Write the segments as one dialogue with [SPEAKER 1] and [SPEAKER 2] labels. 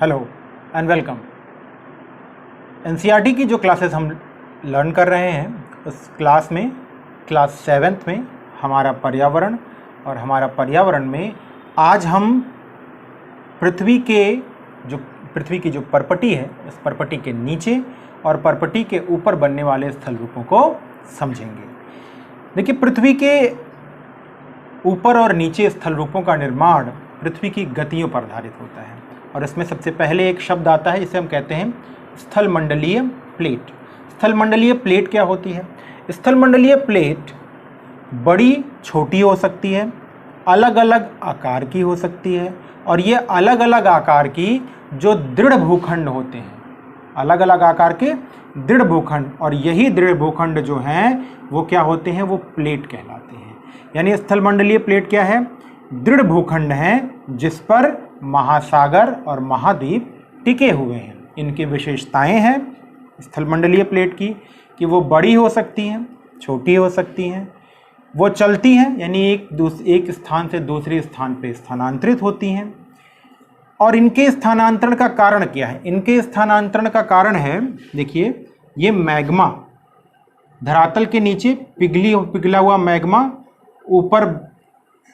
[SPEAKER 1] Hello and welcome. NCERT की जो classes हम लर्न कर रहे हैं उस क्लास में क्लास 7th में हमारा पर्यावरण और हमारा पर्यावरण में आज हम पृथ्वी की जो परपटी है उस परपटी के नीचे और परपटी के ऊपर बनने वाले स्थल रूपों को समझेंगे। देखिए, पृथ्वी के ऊपर और नीचे स्थल रूपों का निर्माण पृथ्वी की गतियों पर आधारित होता है और इसमें सबसे पहले एक शब्द आता है जिसे हम कहते हैं स्थलमंडलीय प्लेट। स्थलमंडलीय प्लेट क्या होती है? स्थलमंडलीय प्लेट बड़ी छोटी हो सकती है, अलग अलग आकार की हो सकती है और ये अलग अलग आकार की जो दृढ़ भूखंड होते हैं, अलग अलग आकार के दृढ़ भूखंड, और यही दृढ़ भूखंड जो हैं वो क्या होते हैं? वो प्लेट कहलाते हैं। यानी स्थलमंडलीय प्लेट क्या है? दृढ़ भूखंड हैं जिस पर महासागर और महाद्वीप टिके हुए हैं। इनकी विशेषताएं हैं स्थलमंडलीय प्लेट की कि वो बड़ी हो सकती हैं, छोटी हो सकती हैं, वो चलती हैं यानी एक स्थान से दूसरे स्थान पे स्थानांतरित होती हैं। और इनके स्थानांतरण का कारण क्या है? इनके स्थानांतरण का कारण है, देखिए, ये मैग्मा, धरातल के नीचे पिघला हुआ मैग्मा ऊपर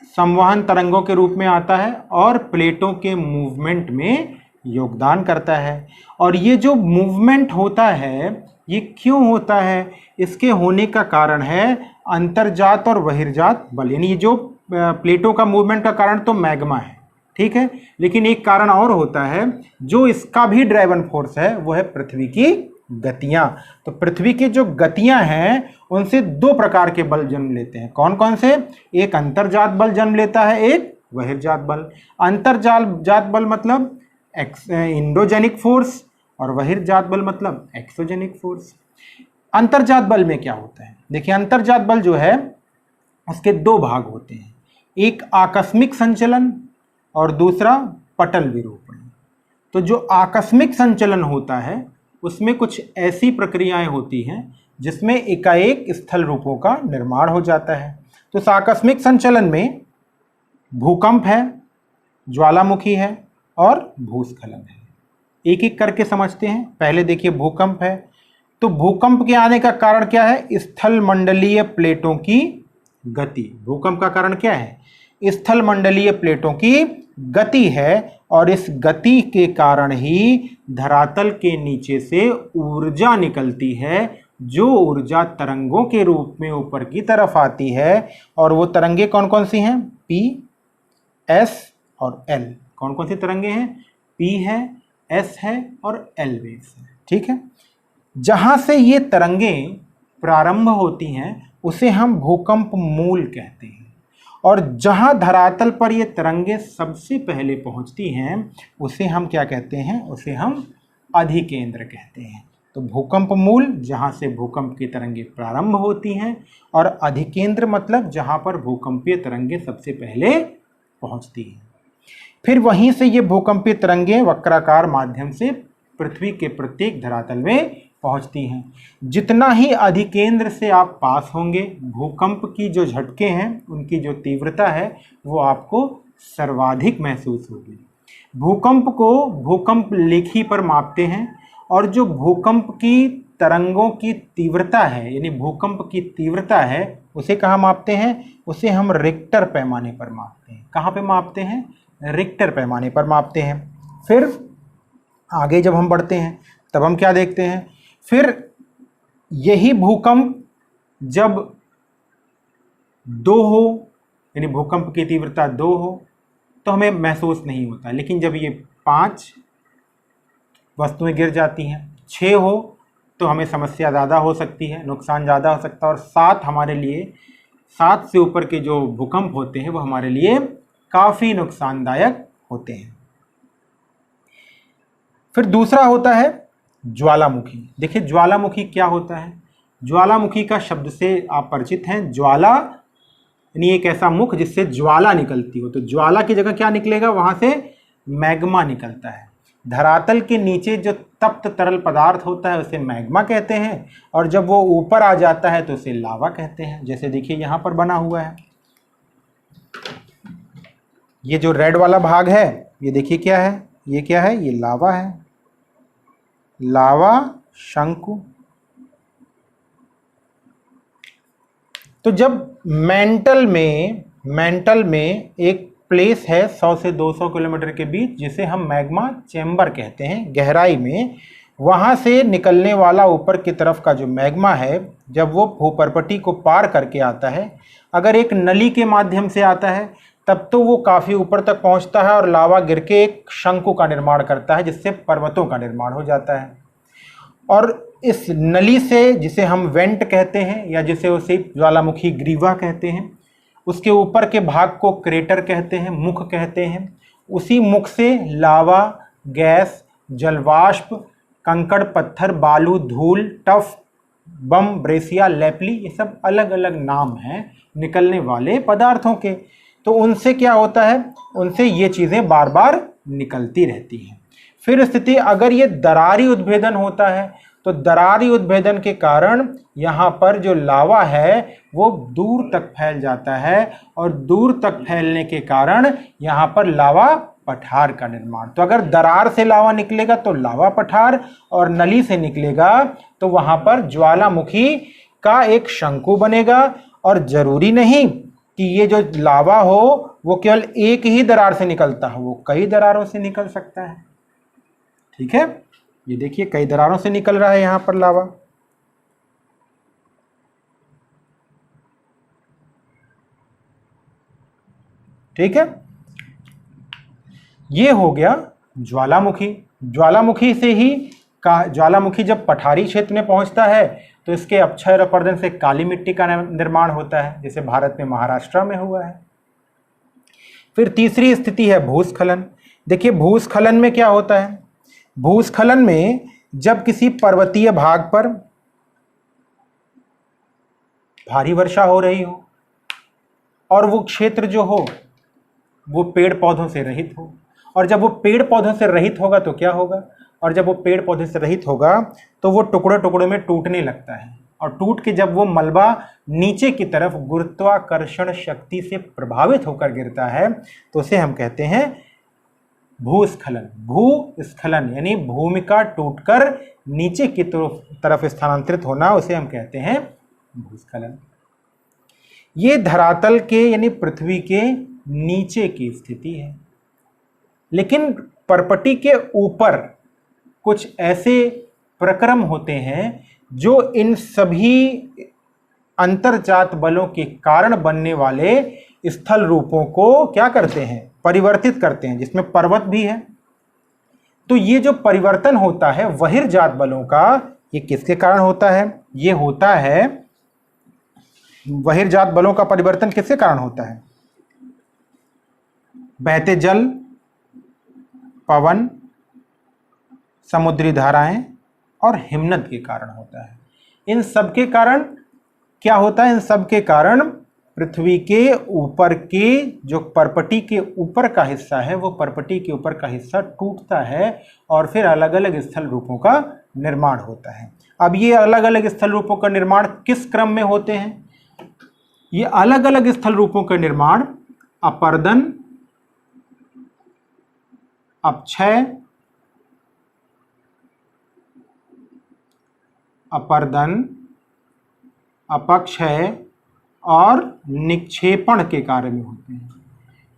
[SPEAKER 1] संवहन तरंगों के रूप में आता है और प्लेटों के मूवमेंट में योगदान करता है। और ये जो मूवमेंट होता है ये क्यों होता है? इसके होने का कारण है अंतर्जात और बहिर्जात बल। यानी ये जो प्लेटों का मूवमेंट का कारण तो मैग्मा है, ठीक है, लेकिन एक कारण और होता है जो इसका भी ड्राइवन फोर्स है, वो है पृथ्वी की गतियां। तो पृथ्वी की जो गतियां हैं उनसे दो प्रकार के बल जन्म लेते हैं। कौन कौन से? एक अंतर्जात बल जन्म लेता है, एक बहिर्जात बल। अंतर्जात बल मतलब इंडोजेनिक फोर्स और बहिर्जात बल मतलब एक्सोजेनिक फोर्स। अंतर्जात बल में क्या होता है? देखिए, अंतर्जात बल जो है उसके दो भाग होते हैं, एक आकस्मिक संचलन और दूसरा पटल विरूपण। तो जो आकस्मिक संचलन होता है उसमें कुछ ऐसी प्रक्रियाएं होती हैं जिसमें एकाएक स्थल रूपों का निर्माण हो जाता है। तो इस आकस्मिक संचलन में भूकंप है, ज्वालामुखी है और भूस्खलन है। एक एक करके समझते हैं। पहले देखिए, भूकंप है। तो भूकंप के आने का कारण क्या है? स्थलमंडलीय प्लेटों की गति। भूकंप का कारण क्या है? स्थलमंडलीय प्लेटों की गति है और इस गति के कारण ही धरातल के नीचे से ऊर्जा निकलती है, जो ऊर्जा तरंगों के रूप में ऊपर की तरफ आती है। और वो तरंगे कौन कौन सी हैं? P, S और L। कौन कौन सी तरंगे हैं? P है, S है और L वेव्स है, ठीक है। जहां से ये तरंगे प्रारंभ होती हैं उसे हम भूकंप मूल कहते हैं और जहां धरातल पर ये तरंगे सबसे पहले पहुंचती हैं उसे हम क्या कहते हैं? उसे हम अधिकेंद्र कहते हैं। तो भूकंप मूल जहां से भूकंप की तरंगे प्रारंभ होती हैं और अधिकेंद्र मतलब जहां पर भूकंपीय तरंगे सबसे पहले पहुंचती हैं। फिर वहीं से ये भूकंपीय तरंगे वक्राकार माध्यम से पृथ्वी के प्रत्येक धरातल में पहुंचती हैं। जितना ही अधिकेंद्र से आप पास होंगे, भूकंप की जो झटके हैं उनकी जो तीव्रता है वो आपको सर्वाधिक महसूस होगी। भूकंप को भूकंप लेखी पर मापते हैं और जो भूकंप की तरंगों की तीव्रता है यानी भूकंप की तीव्रता है उसे कहाँ मापते हैं? उसे हम रिक्टर पैमाने पर मापते हैं। कहाँ पे मापते हैं? रिक्टर पैमाने पर मापते हैं। फिर आगे जब हम बढ़ते हैं तब हम क्या देखते हैं? फिर यही भूकंप जब 2 हो यानी भूकंप की तीव्रता 2 हो तो हमें महसूस नहीं होता, लेकिन जब ये 5 वस्तुएं गिर जाती हैं, 6 हो तो हमें समस्या ज़्यादा हो सकती है, नुकसान ज़्यादा हो सकता है, और 7 हमारे लिए, 7 से ऊपर के जो भूकंप होते हैं वो हमारे लिए काफ़ी नुकसानदायक होते हैं। फिर दूसरा होता है ज्वालामुखी। देखिए, ज्वालामुखी क्या होता है? ज्वालामुखी का शब्द से आप परिचित हैं। ज्वाला यानी एक ऐसा मुख जिससे ज्वाला निकलती हो। तो ज्वाला की जगह क्या निकलेगा? वहां से मैग्मा निकलता है। धरातल के नीचे जो तप्त तरल पदार्थ होता है उसे मैग्मा कहते हैं और जब वो ऊपर आ जाता है तो उसे लावा कहते हैं। जैसे देखिए यहां पर बना हुआ है, ये जो रेड वाला भाग है ये देखिए क्या है? ये क्या है? ये लावा है, लावा शंकु। तो जब मेंटल में एक प्लेस है 100 से 200 किलोमीटर के बीच, जिसे हम मैग्मा चैम्बर कहते हैं, गहराई में, वहाँ से निकलने वाला ऊपर की तरफ का जो मैग्मा है, जब वो भूपर्पटी को पार करके आता है, अगर एक नली के माध्यम से आता है तब तो वो काफ़ी ऊपर तक पहुँचता है और लावा गिर के एक शंकु का निर्माण करता है, जिससे पर्वतों का निर्माण हो जाता है। और इस नली से, जिसे हम वेंट कहते हैं या जिसे उसे ज्वालामुखी ग्रीवा कहते हैं, उसके ऊपर के भाग को क्रेटर कहते हैं, मुख कहते हैं। उसी मुख से लावा, गैस, जलवाष्प, कंकड़, पत्थर, बालू, धूल, टफ, बम, ब्रेसिया, लेपली, ये सब अलग अलग नाम हैं निकलने वाले पदार्थों के। तो उनसे क्या होता है? उनसे ये चीज़ें बार बार निकलती रहती हैं। फिर स्थिति, अगर ये दरारी उद्भेदन होता है तो दरारी उद्भेदन के कारण यहाँ पर जो लावा है वो दूर तक फैल जाता है, और दूर तक फैलने के कारण यहाँ पर लावा पठार का निर्माण। तो अगर दरार से लावा निकलेगा तो लावा पठार, और नली से निकलेगा तो वहाँ पर ज्वालामुखी का एक शंकु बनेगा। और जरूरी नहीं कि ये जो लावा हो वो केवल एक ही दरार से निकलता हो, वो कई दरारों से निकल सकता है। ठीक है, ये देखिए कई दरारों से निकल रहा है यहाँ पर लावा। ठीक है, ये हो गया ज्वालामुखी। ज्वालामुखी जब पठारी क्षेत्र में पहुंचता है तो इसके अक्षय और अपर्दन से काली मिट्टी का निर्माण होता है, जैसे भारत में महाराष्ट्र में हुआ है। फिर तीसरी स्थिति है भूस्खलन। देखिए भूस्खलन में क्या होता है? भूस्खलन में जब किसी पर्वतीय भाग पर भारी वर्षा हो रही हो और वो क्षेत्र जो हो वो पेड़ पौधों से रहित हो, और जब वो पेड़ पौधों से रहित होगा तो क्या होगा? और जब वो पेड़ पौधे से रहित होगा तो वो टुकड़ों टुकड़ों में टूटने लगता है, और टूट के जब वो मलबा नीचे की तरफ गुरुत्वाकर्षण शक्ति से प्रभावित होकर गिरता है तो उसे हम कहते हैं भूस्खलन। भूस्खलन यानी भूमि का टूटकर नीचे की तरफ स्थानांतरित होना, उसे हम कहते हैं भूस्खलन। ये धरातल के यानी पृथ्वी के नीचे की स्थिति है। लेकिन पर्पटी के ऊपर कुछ ऐसे प्रक्रम होते हैं जो इन सभी अंतर्जात बलों के कारण बनने वाले स्थल रूपों को क्या करते हैं? परिवर्तित करते हैं, जिसमें पर्वत भी है। तो ये जो परिवर्तन होता है बहिर्जात बलों का, ये किसके कारण होता है? ये होता है, बहिर्जात बलों का परिवर्तन किसके कारण होता है? बहते जल, पवन, समुद्री धाराएं और हिमनद के कारण होता है। इन सब के कारण क्या होता है? इन सब के कारण पृथ्वी के ऊपर के जो पर्पटी के ऊपर का हिस्सा है, वो पर्पटी के ऊपर का हिस्सा टूटता है और फिर अलग अलग स्थल रूपों का निर्माण होता है। अब ये अलग अलग स्थल रूपों का निर्माण किस क्रम में होते हैं? ये अलग अलग स्थल रूपों का निर्माण अपर्दन, अपक्षय, अपर्दन, अपक्षय और निक्षेपण के कार्य में होते हैं।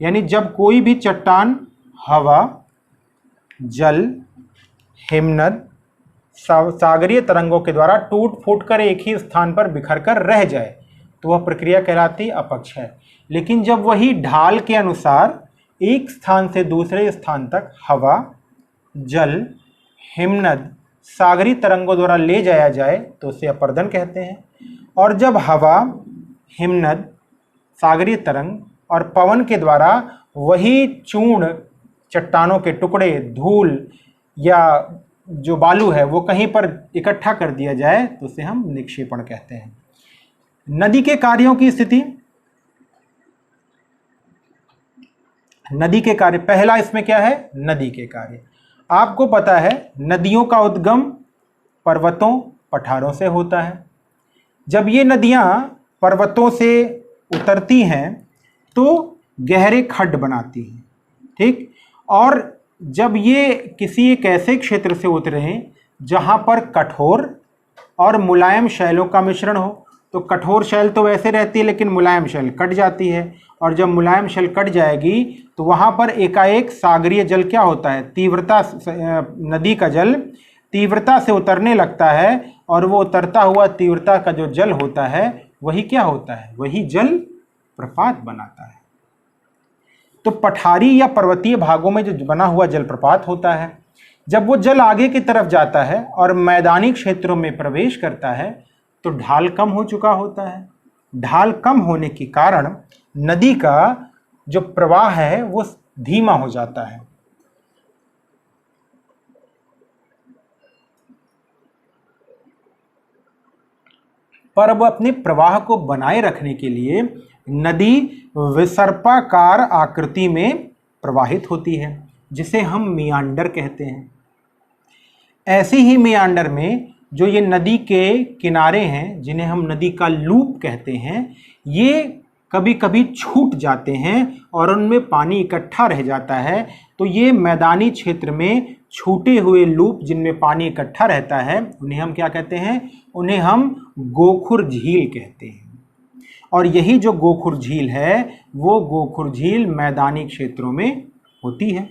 [SPEAKER 1] यानी जब कोई भी चट्टान हवा, जल, हिमनद, सागरीय तरंगों के द्वारा टूट फूट कर एक ही स्थान पर बिखर कर रह जाए तो वह प्रक्रिया कहलाती अपक्षय। लेकिन जब वही ढाल के अनुसार एक स्थान से दूसरे स्थान तक हवा, जल, हिमनद, सागरीय तरंगों द्वारा ले जाया जाए तो उसे अपर्दन कहते हैं। और जब हवा, हिमनद, सागरीय तरंग और पवन के द्वारा वही चूर्ण, चट्टानों के टुकड़े, धूल या जो बालू है वो कहीं पर इकट्ठा कर दिया जाए तो उसे हम निक्षेपण कहते हैं। नदी के कार्यों की स्थिति, नदी के कार्य, पहला इसमें क्या है? नदी के कार्य। आपको पता है नदियों का उद्गम पर्वतों, पठारों से होता है। जब ये नदियां पर्वतों से उतरती हैं तो गहरे खड्ड बनाती हैं, ठीक, और जब ये किसी एक ऐसे क्षेत्र से उतरे जहाँ पर कठोर और मुलायम शैलों का मिश्रण हो, तो कठोर शैल तो वैसे रहती है लेकिन मुलायम शैल कट जाती है, और जब मुलायम शैल कट जाएगी तो वहाँ पर एकाएक सागरीय जल क्या होता है, तीव्रता, नदी का जल तीव्रता से उतरने लगता है, और वो उतरता हुआ तीव्रता का जो जल होता है वही क्या होता है, वही जल प्रपात बनाता है। तो पठारी या पर्वतीय भागों में जो बना हुआ जलप्रपात होता है, जब वो जल आगे की तरफ जाता है और मैदानी क्षेत्रों में प्रवेश करता है तो ढाल कम हो चुका होता है। ढाल कम होने के कारण नदी का जो प्रवाह है वो धीमा हो जाता है। पर अब अपने प्रवाह को बनाए रखने के लिए नदी विसर्पाकार आकृति में प्रवाहित होती है, जिसे हम मियांडर कहते हैं। ऐसे ही मियांडर में जो ये नदी के किनारे हैं, जिन्हें हम नदी का लूप कहते हैं, ये कभी कभी छूट जाते हैं और उनमें पानी इकट्ठा रह जाता है। तो ये मैदानी क्षेत्र में छूटे हुए लूप जिनमें पानी इकट्ठा रहता है, उन्हें हम क्या कहते हैं, उन्हें हम गोखुर झील कहते हैं। और यही जो गोखुर झील है वो गोखुर झील मैदानी क्षेत्रों में होती है।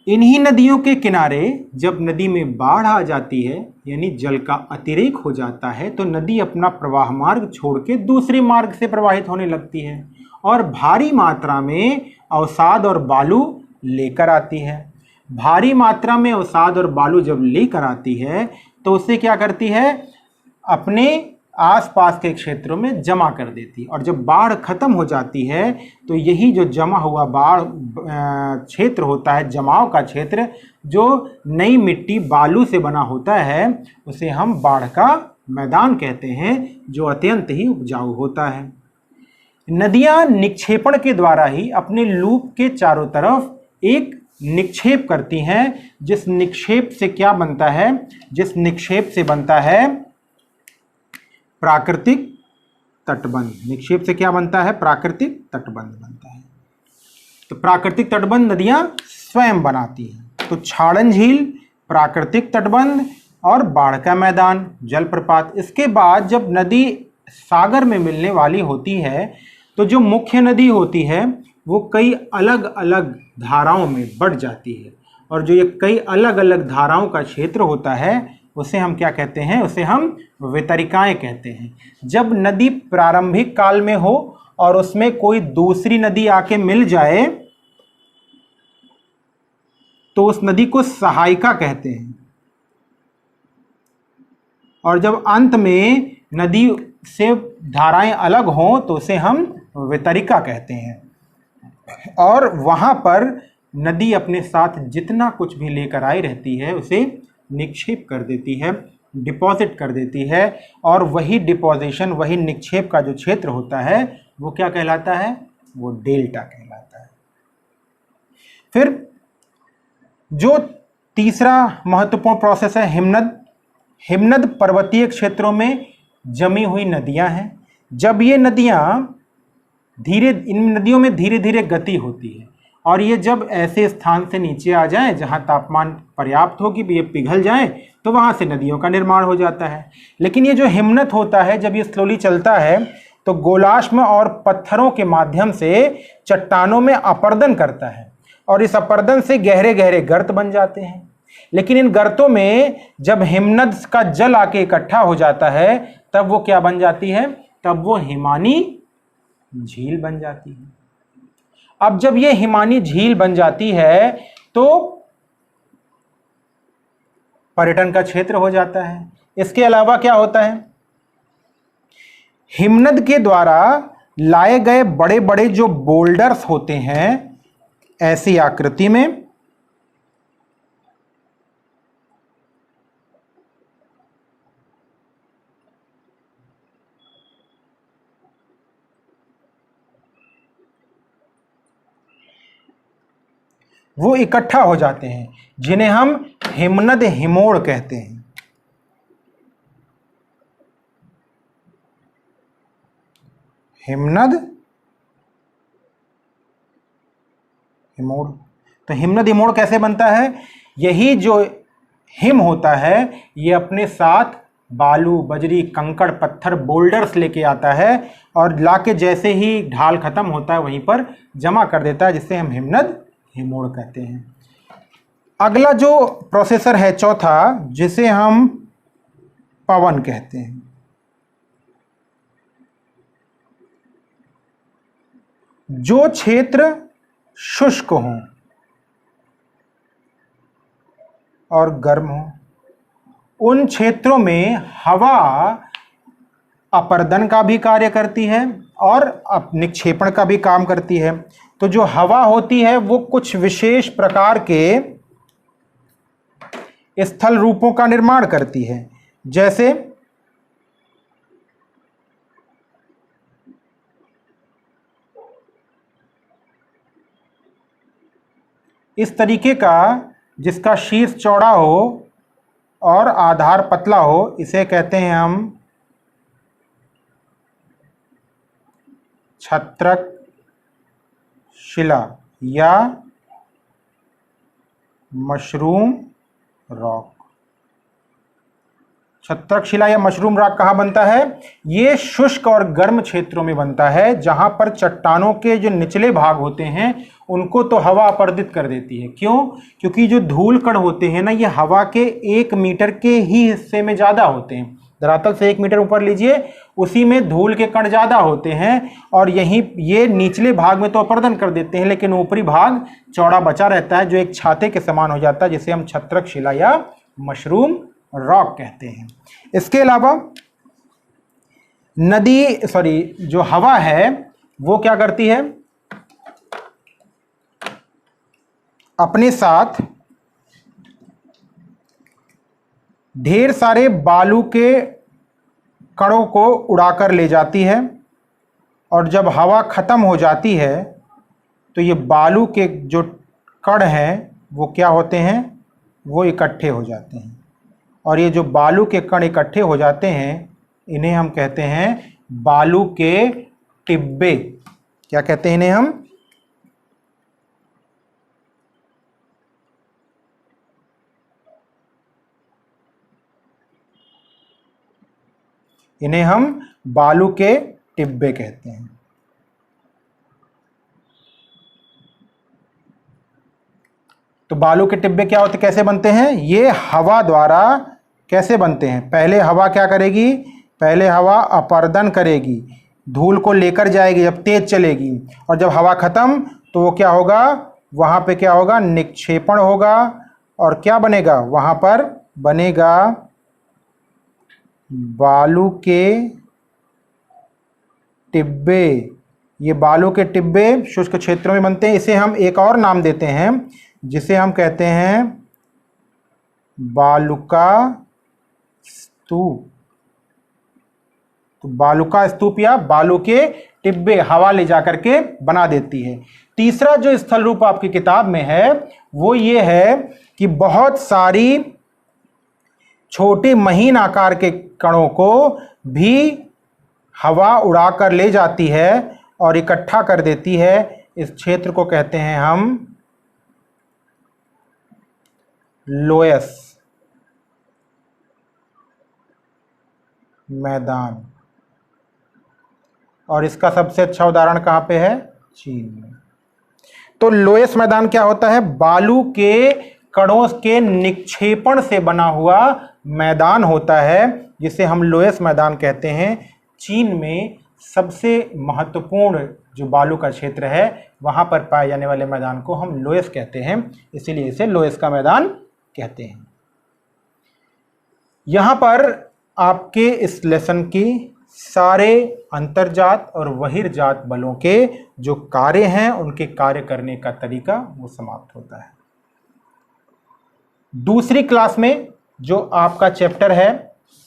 [SPEAKER 1] इन्हीं नदियों के किनारे जब नदी में बाढ़ आ जाती है, यानी जल का अतिरेक हो जाता है, तो नदी अपना प्रवाह मार्ग छोड़ के दूसरे मार्ग से प्रवाहित होने लगती है और भारी मात्रा में अवसाद और बालू लेकर आती है। भारी मात्रा में अवसाद और बालू जब लेकर आती है तो उसे क्या करती है, अपने आसपास के क्षेत्रों में जमा कर देती है। और जब बाढ़ खत्म हो जाती है तो यही जो जमा हुआ बाढ़ क्षेत्र होता है, जमाव का क्षेत्र, जो नई मिट्टी बालू से बना होता है, उसे हम बाढ़ का मैदान कहते हैं, जो अत्यंत ही उपजाऊ होता है। नदियां निक्षेपण के द्वारा ही अपने लूप के चारों तरफ एक निक्षेप करती हैं, जिस निक्षेप से क्या बनता है, जिस निक्षेप से बनता है प्राकृतिक तटबंध। निक्षेप से क्या बनता है, प्राकृतिक तटबंध बनता है। तो प्राकृतिक तटबंध नदियां स्वयं बनाती हैं। तो छाड़न झील, प्राकृतिक तटबंध और बाढ़ का मैदान, जलप्रपात। इसके बाद जब नदी सागर में मिलने वाली होती है तो जो मुख्य नदी होती है वो कई अलग अलग धाराओं में बढ़ जाती है, और जो ये कई अलग अलग धाराओं का क्षेत्र होता है उसे हम क्या कहते हैं, उसे हम वितरिकाएं कहते हैं। जब नदी प्रारंभिक काल में हो और उसमें कोई दूसरी नदी आके मिल जाए तो उस नदी को सहायिका कहते हैं, और जब अंत में नदी से धाराएं अलग हों तो उसे हम वितरिका कहते हैं। और वहां पर नदी अपने साथ जितना कुछ भी लेकर आई रहती है उसे निक्षेप कर देती है, डिपॉजिट कर देती है, और वही डिपॉजिशन, वही निक्षेप का जो क्षेत्र होता है वो क्या कहलाता है, वो डेल्टा कहलाता है। फिर जो तीसरा महत्वपूर्ण प्रोसेस है हिमनद। हिमनद पर्वतीय क्षेत्रों में जमी हुई नदियां हैं। जब ये नदियां इन नदियों में धीरे धीरे गति होती है, और ये जब ऐसे स्थान से नीचे आ जाएं जहां तापमान पर्याप्त हो कि ये पिघल जाएं, तो वहां से नदियों का निर्माण हो जाता है। लेकिन ये जो हिमनद होता है, जब ये स्लोली चलता है तो गोलाश्म और पत्थरों के माध्यम से चट्टानों में अपर्दन करता है, और इस अपर्दन से गहरे गहरे गर्त बन जाते हैं। लेकिन इन गर्तों में जब हिमनद का जल आके इकट्ठा हो जाता है तब वो क्या बन जाती है, तब वो हिमानी झील बन जाती है। अब जब ये हिमानी झील बन जाती है तो पर्यटन का क्षेत्र हो जाता है। इसके अलावा क्या होता है, हिमनद के द्वारा लाए गए बड़े बड़े जो बोल्डर्स होते हैं ऐसी आकृति में, वो इकट्ठा हो जाते हैं, जिन्हें हम हिमनद हिमोड़ कहते हैं। हिमनद हिमोड़। तो हिमनद हिमोड़ कैसे बनता है? यही जो हिम होता है ये अपने साथ बालू, बजरी, कंकड़, पत्थर, बोल्डर्स लेके आता है और लाके जैसे ही ढाल खत्म होता है वहीं पर जमा कर देता है, जिससे हम हिमनद हिमोड़ कहते हैं। अगला जो प्रोसेसर है चौथा, जिसे हम पवन कहते हैं। जो क्षेत्र शुष्क हो और गर्म हो, उन क्षेत्रों में हवा अपर्दन का भी कार्य करती है और निक्षेपण का भी काम करती है। तो जो हवा होती है वो कुछ विशेष प्रकार के स्थल रूपों का निर्माण करती है, जैसे इस तरीके का जिसका शीर्ष चौड़ा हो और आधार पतला हो, इसे कहते हैं हम छत्रक शिला या मशरूम रॉक। छत्रक शिला या मशरूम रॉक कहाँ बनता है? ये शुष्क और गर्म क्षेत्रों में बनता है, जहां पर चट्टानों के जो निचले भाग होते हैं उनको तो हवा अपर्दित कर देती है। क्यों? क्योंकि जो धूल कण होते हैं ना, ये हवा के 1 मीटर के ही हिस्से में ज़्यादा होते हैं। धरातल से 1 मीटर ऊपर लीजिए, उसी में धूल के कण ज़्यादा होते हैं और यहीं ये निचले भाग में तो अपर्दन कर देते हैं, लेकिन ऊपरी भाग चौड़ा बचा रहता है जो एक छाते के समान हो जाता है, जिसे हम छत्रक शिला या मशरूम रॉक कहते हैं। इसके अलावा जो हवा है वो क्या करती है? अपने साथ ढेर सारे बालू के कणों को उड़ाकर ले जाती है और जब हवा खत्म हो जाती है तो ये बालू के जो कण हैं वो क्या होते हैं? वो इकट्ठे हो जाते हैं और ये जो बालू के कण इकट्ठे हो जाते हैं इन्हें हम कहते हैं बालू के टिब्बे। क्या कहते हैं इन्हें हम? इन्हें हम बालू के टिब्बे कहते हैं। तो बालू के टिब्बे क्या होते, कैसे बनते हैं? ये हवा द्वारा कैसे बनते हैं? पहले हवा क्या करेगी? पहले हवा अपर्दन करेगी, धूल को लेकर जाएगी जब तेज चलेगी, और जब हवा खत्म तो वो क्या होगा? वहाँ पे क्या होगा? निक्षेपण होगा और क्या बनेगा? वहाँ पर बनेगा बालू के टिब्बे। ये बालू के टिब्बे शुष्क क्षेत्रों में बनते हैं। इसे हम एक और नाम देते हैं जिसे हम कहते हैं बालुका स्तूप। तो बालुका स्तूप या बालू के टिब्बे हवा ले जाकर के बना देती है। तीसरा जो स्थल रूप आपकी किताब में है वो ये है कि बहुत सारी छोटे महीन आकार के कणों को भी हवा उड़ाकर ले जाती है और इकट्ठा कर देती है। इस क्षेत्र को कहते हैं हम लोयस मैदान। और इसका सबसे अच्छा उदाहरण कहाँ पे है? चीन में। तो लोयस मैदान क्या होता है? बालू के कणों के निक्षेपण से बना हुआ मैदान होता है जिसे हम लोयस मैदान कहते हैं। चीन में सबसे महत्वपूर्ण जो बालू का क्षेत्र है वहाँ पर पाए जाने वाले मैदान को हम लोयस कहते हैं, इसीलिए इसे लोयस का मैदान कहते हैं। यहाँ पर आपके इस लेसन की सारे अंतर्जात और बहिर्जात बलों के जो कार्य हैं उनके कार्य करने का तरीका वो समाप्त होता है। दूसरी क्लास में जो आपका चैप्टर है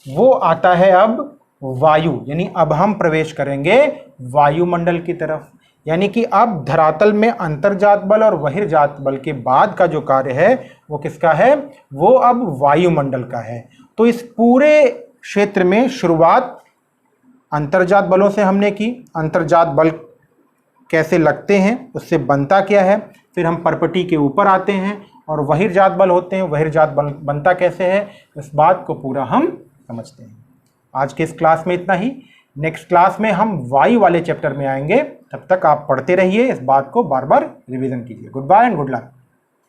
[SPEAKER 1] वो आता है अब वायु, यानी अब हम प्रवेश करेंगे वायुमंडल की तरफ। यानी कि अब धरातल में अंतर्जात बल और बहिर्जात बल के बाद का जो कार्य है वो किसका है? वो अब वायुमंडल का है। तो इस पूरे क्षेत्र में शुरुआत अंतर्जात बलों से हमने की। अंतर्जात बल कैसे लगते हैं, उससे बनता क्या है, फिर हम परपटी के ऊपर आते हैं और बहिर्जात बल होते हैं। बहिर्जात बल बनता कैसे है, इस बात को पूरा हम समझते हैं। आज के इस क्लास में इतना ही। नेक्स्ट क्लास में हम वायु वाले चैप्टर में आएंगे। तब तक आप पढ़ते रहिए, इस बात को बार बार रिवीजन कीजिए। Goodbye and good luck.